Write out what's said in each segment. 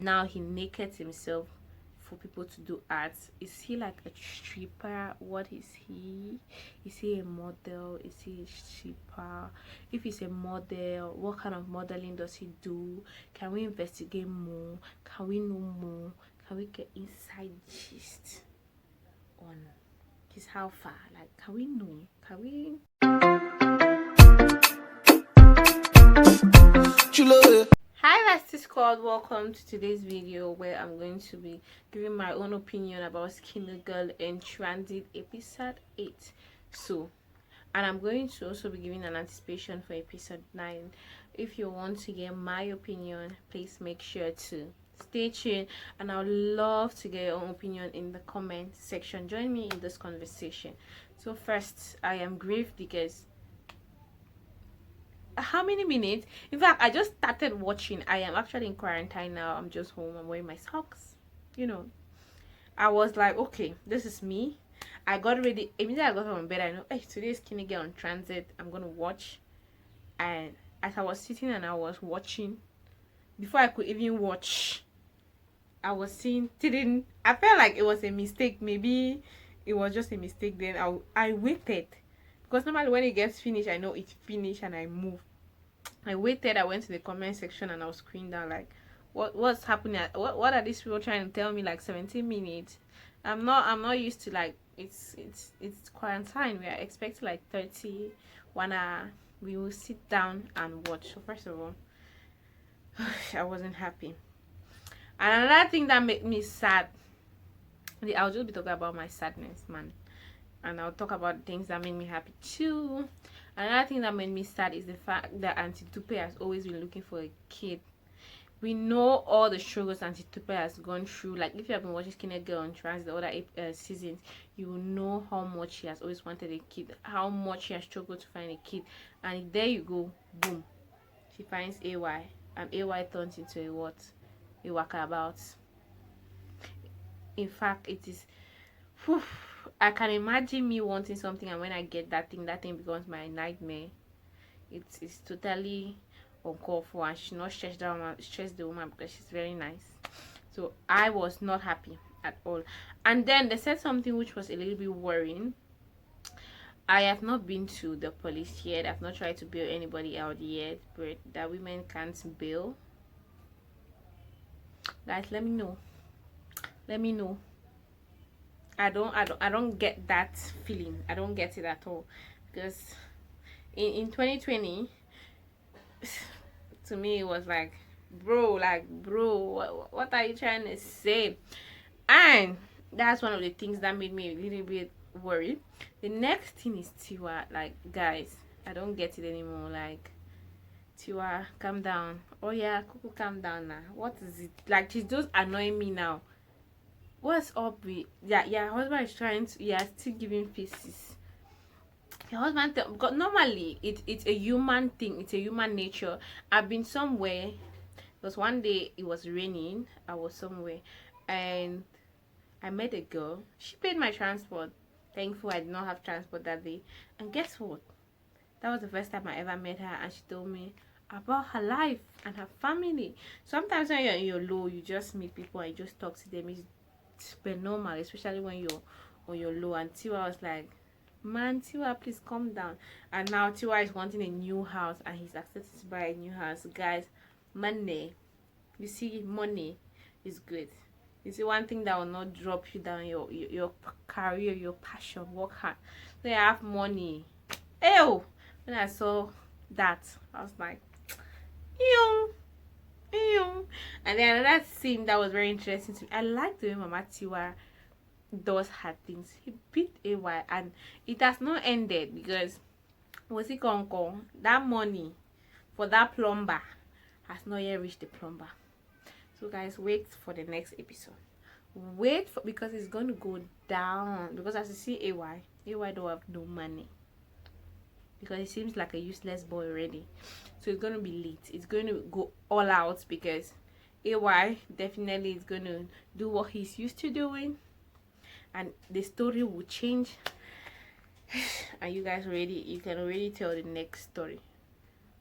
Now he naked himself for people to do art. Is he like a stripper? What is he? Is he a model? Is he a stripper? If he's a model, what kind of modeling does he do? Can we investigate more? Can we know more? Can we get inside gist on his how far? Like, can we know? Can we? Hi Bestie Squad, welcome to today's video where I'm going to be giving my own opinion about Skinny Girl in Transit episode 8. And I'm going to also be giving an anticipation for episode 9. If you want to get my opinion, please make sure to stay tuned, and I would love to get your own opinion in the comment section. Join me in this conversation. So first, I am grieved because how many minutes? In fact, I just started watching. I am actually in quarantine now. I'm just home. I'm wearing my socks. I was like, okay, this is me. I got ready. Immediately I got from bed, I know, hey, today's Skinny Girl on Transit. I'm gonna watch. And as I was sitting and I was watching, before I could even watch, I was seeing didn't. I felt like it was a mistake. Maybe it was just a mistake. Then I waited, because normally when it gets finished, I know it's finished and I move. I waited. I went to the comment section and I was screening down like, what's happening? What are these people trying to tell me? Like 17 minutes. I'm not used to, like, it's quarantine. We are expecting like 30, 1 hour. We will sit down and watch. So first of all, I wasn't happy. And another thing that made me sad, I'll just be talking about my sadness, man. And I'll talk about things that made me happy too. Another thing that made me sad is the fact that Auntie Tupe has always been looking for a kid. We know all the struggles Auntie Tupe has gone through. Like, if you have been watching Skinny Girl on Trans the other seasons, you will know how much she has always wanted a kid, how much she has struggled to find a kid. And there you go, boom, she finds AY, and AY turns into a what? A walkabout. In fact, it is. Whew, I can imagine me wanting something, and when I get that thing becomes my nightmare. It's totally uncalled for, and she should not stress the woman because she's very nice. So I was not happy at all. And then they said something which was a little bit worrying. I have not been to the police yet. I've not tried to bail anybody out yet, but that women can't bail. Guys, let me know. Let me know. I don't get that feeling. I don't get it at all, because in 2020, to me it was like, bro, what are you trying to say? And that's one of the things that made me a little bit worried. The next thing is Tiwa. Like, guys, I don't get it anymore. Like, Tiwa, calm down. Oh yeah, Kuku, calm down now. What is it? Like, she's just annoying me now. What's up with your husband is trying to, still giving faces. Your husband, because normally it's a human thing, it's a human nature. I've been somewhere, because one day it was raining, I was somewhere, and I met a girl. She paid my transport. Thankful I did not have transport that day. And guess what? That was the first time I ever met her, and she told me about her life and her family. Sometimes when you're in your low, you just meet people and you just talk to them. It's super normal, especially when you're on your low. And Tiwa was like, man, Tiwa, please calm down. And now Tiwa is wanting a new house, and he's accepted to buy a new house. Guys, money, you see, money is good. You see, one thing that will not drop you down, your career, your passion. Work hard. So you have money. Ew. When I saw that, I was like, ew. And then another scene that was very interesting to me, I like the way Mama Tiwa does her things. He beat AY, and it has not ended, because was it Conco? That money for that plumber has not yet reached the plumber. So guys, wait for the next episode. Because it's going to go down. Because as you see, AY don't have no money, because he seems like a useless boy already. So it's going to be late. It's going to go all out, because AY definitely is going to do what he's used to doing, and the story will change. And you guys you can already tell the next story.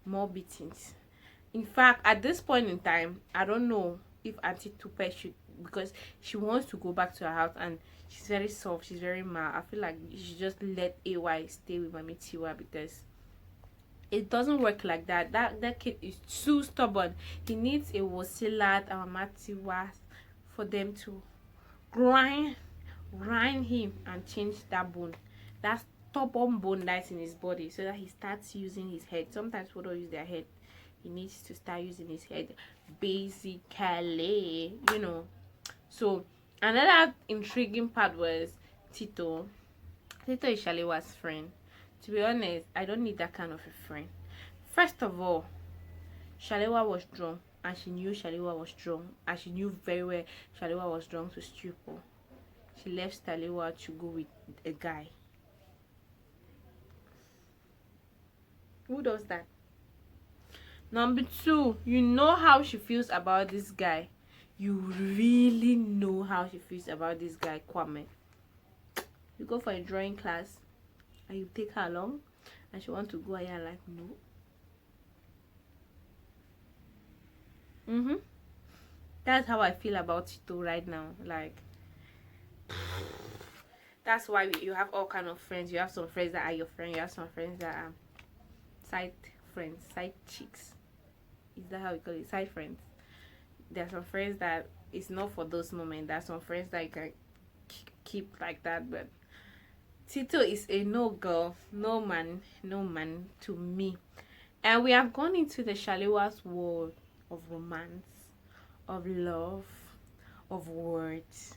More beatings. In fact, at this point in time, I don't know if Auntie Tupe should, because she wants to go back to her house and she's very soft, she's very mild. I feel like you should just let AY stay with Mami Tiwa, because it doesn't work like that. That kid is too stubborn. He needs a Wasilat and Mama Tiwa for them to grind him and change that bone, that stubborn bone that's in his body, so that he starts using his head. Sometimes people don't use their head. He needs to start using his head, basically, you know. So another intriguing part was Tito. Tito is Shalewa's friend. To be honest, I don't need that kind of a friend. First of all, Shalewa was drunk, and she knew Shalewa was drunk, and she knew very well Shalewa was drunk to stupor. She left Shalewa to go with a guy. Who does that? Number two, you know how she feels about this guy. You really know how she feels about this guy, Kwame. You go for a drawing class and you take her along and she wants to go, and you're like, no. That's how I feel about Tito right now. Like, that's why you have all kind of friends. You have some friends that are your friends. You have some friends that are side friends, side chicks. Is that how we call it? Side friends. There are some friends that it's not for those moments. There are some friends that you can keep like that. But Tito is a no girl, no man to me. And we have gone into the Shalewa's world of romance, of love, of words,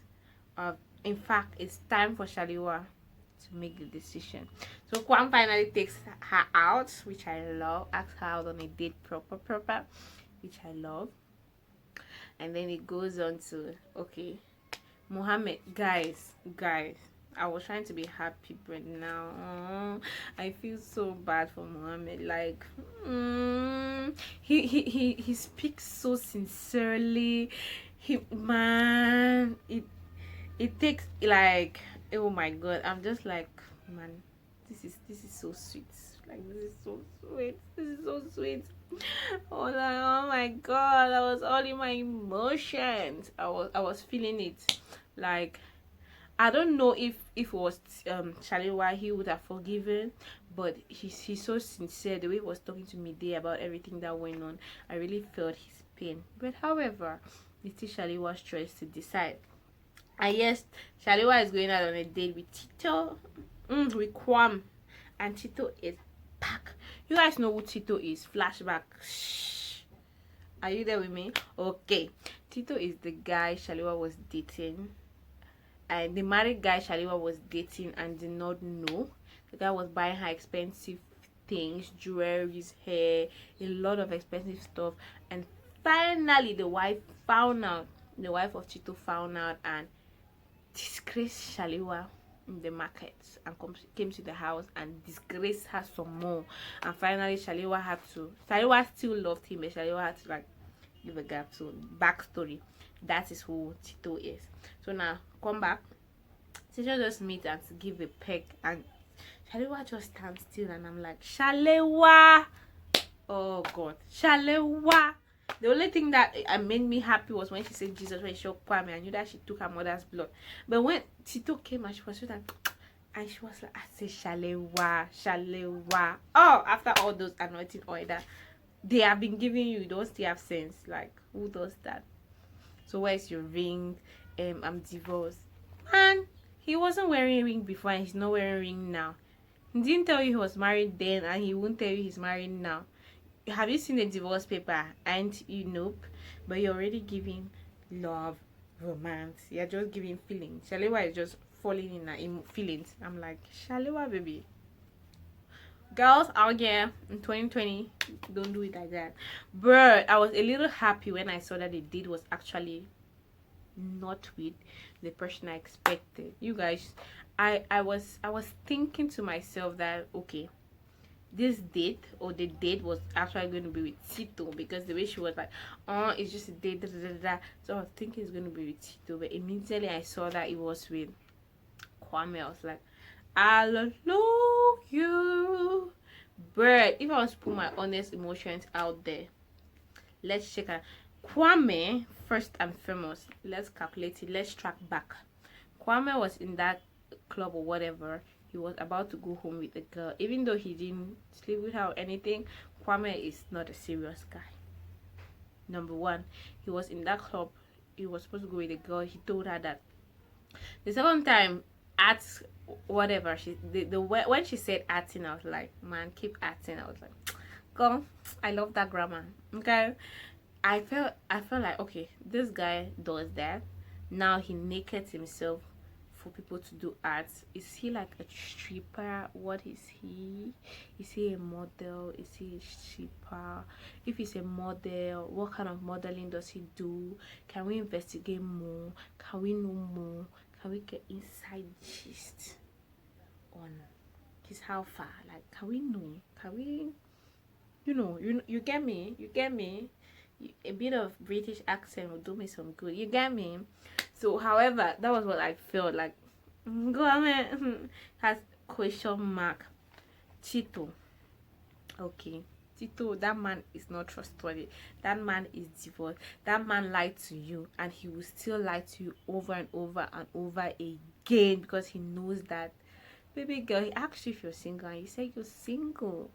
of, in fact, it's time for Shalewa to make the decision. So Kwam finally takes her out, which I love. Asks her out on a date, proper, which I love. And then it goes on to, okay, Mohammed, guys, I was trying to be happy, but now I feel so bad for Mohammed. Like, he speaks so sincerely. It takes, like, oh my god, I'm just like, man, this is so sweet. Like, this is so sweet. Oh my god, I was all in my emotions. I was feeling it. Like, I don't know if it was Shalewa he would have forgiven, but he's so sincere. The way he was talking to me there about everything that went on, I really felt his pain. But however, it's Shalewa's choice to decide. And yes, Shalewa is going out on a date with Tito, with Kwam, and Tito is back. You guys know who Tito is. Flashback. Shh. Are you there with me? Okay. Tito is the guy Shalewa was dating. And the married guy Shalewa was dating and did not know. The guy was buying her expensive things, jewelry, hair, a lot of expensive stuff. And finally, the wife found out. The wife of Tito found out and disgraced Shalewa in the market, and came to the house and disgraced her some more. And finally, Shalewa still loved him, but Shalewa had to, like, give a gap. So backstory, that is who Tito is. So now come back, Tito just meet and give a peck, and Shalewa just stands still, and I'm like, Shalewa, oh god, Shalewa. The only thing that made me happy was when she said Jesus, when she showed Kwame. I knew that she took her mother's blood. But when Tito came and she was like, and she was like, I said, Shalewa. Oh, after all those anointing oil that they have been giving you, you don't still have sense. Like, who does that? So where's your ring? I'm divorced. Man, he wasn't wearing a ring before and he's not wearing a ring now. He didn't tell you he was married then, and he won't tell you he's married now. Have you seen the divorce paper? And you nope, but you're already giving love, romance. You're just giving feelings. Shalewa is just falling in her feelings. I'm like, Shalewa, baby. Girls out here in 2020, don't do it like that. But I was a little happy when I saw that the date was actually not with the person I expected. You guys, I was thinking to myself that, okay, this date, or the date, was actually going to be with Tito, because the way she was like, oh, it's just a date, so I was thinking it's going to be with Tito. But immediately I saw that it was with Kwame, I was like, I love you. But if I was to put my honest emotions out there, let's check out. Kwame, first and foremost, let's calculate it, let's track back. Kwame was in that club or whatever. He was about to go home with the girl. Even though he didn't sleep with her or anything, Kwame is not a serious guy. Number one, he was in that club. He was supposed to go with a girl. He told her that. The second time, at whatever when she said acting, I was like, man, keep acting. I was like, go. I love that grammar. Okay. I felt like, okay, this guy does that. Now he naked himself for people to do arts. Is he like a stripper? What is he? Is he a model? Is he a stripper? If he's a model, what kind of modeling does he do? Can we investigate more? Can we know more? Can we get inside gist on his how far? Like, can we know? Can we, you get me? You get me? A bit of British accent will do me some good. You get me? So, however, that was what I felt like. Go on, has question mark. Tito. Okay. Tito, that man is not trustworthy. That man is divorced. That man lied to you, and he will still lie to you over and over and over again because he knows that. Baby girl, he asked you if you're single, and you said you're single.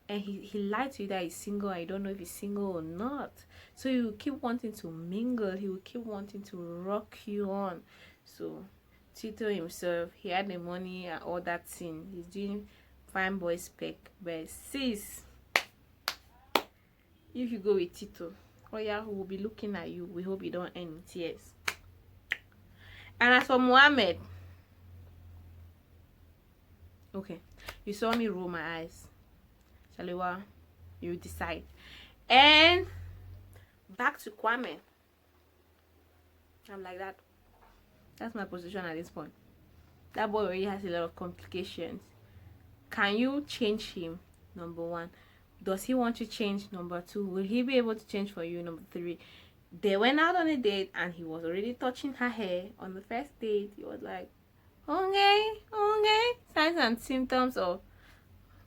And he lied to you that he's single and you don't know if he's single or not. So you keep wanting to mingle. He will keep wanting to rock you on. So Tito himself, he had the money and all that thing. He's doing fine boy spec. But sis, if you go with Tito, oh yeah, who will be looking at you. We hope you don't end in tears. And as for Mohammed, okay, you saw me roll my eyes. Halewa, you decide. And back to Kwame. I'm like that. That's my position at this point. That boy already has a lot of complications. Can you change him? Number one. Does he want to change? Number two. Will he be able to change for you? Number three. They went out on a date and he was already touching her hair on the first date. He was like, okay. Signs and symptoms of,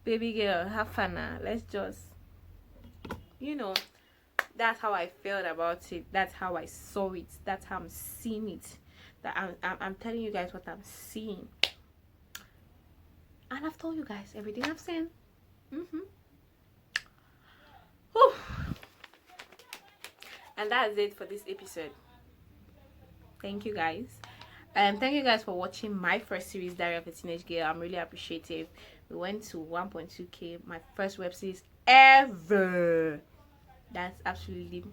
baby girl, have fun now. Let's just, that's how I felt about it. That's how I saw it. That's how I'm seeing it. That I'm telling you guys what I'm seeing. And I've told you guys everything I've seen. Whew. And that's it for this episode. Thank you guys. Thank you guys for watching my first series, Diary of a Teenage Girl. I'm really appreciative. We went to 1.2k, my first web series ever. That's absolutely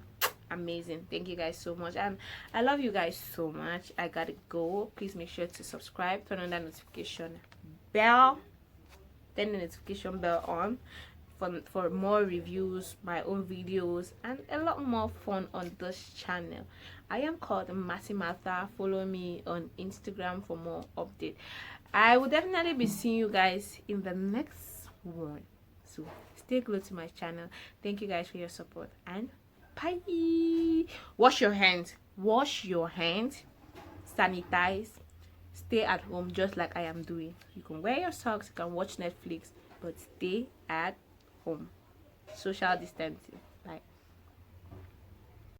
amazing. Thank you guys so much, and I love you guys so much. I gotta go. Please make sure to subscribe, turn on that notification bell, turn the notification bell on for more reviews, my own videos, and a lot more fun on this channel. I am called Martha. Follow me on Instagram for more update. I will definitely be seeing you guys in the next one, so stay glued to my channel. Thank you guys for your support, and bye. Wash your hands, sanitize, stay at home just like I am doing. You can wear your socks, you can watch Netflix, but stay at home. Social distancing.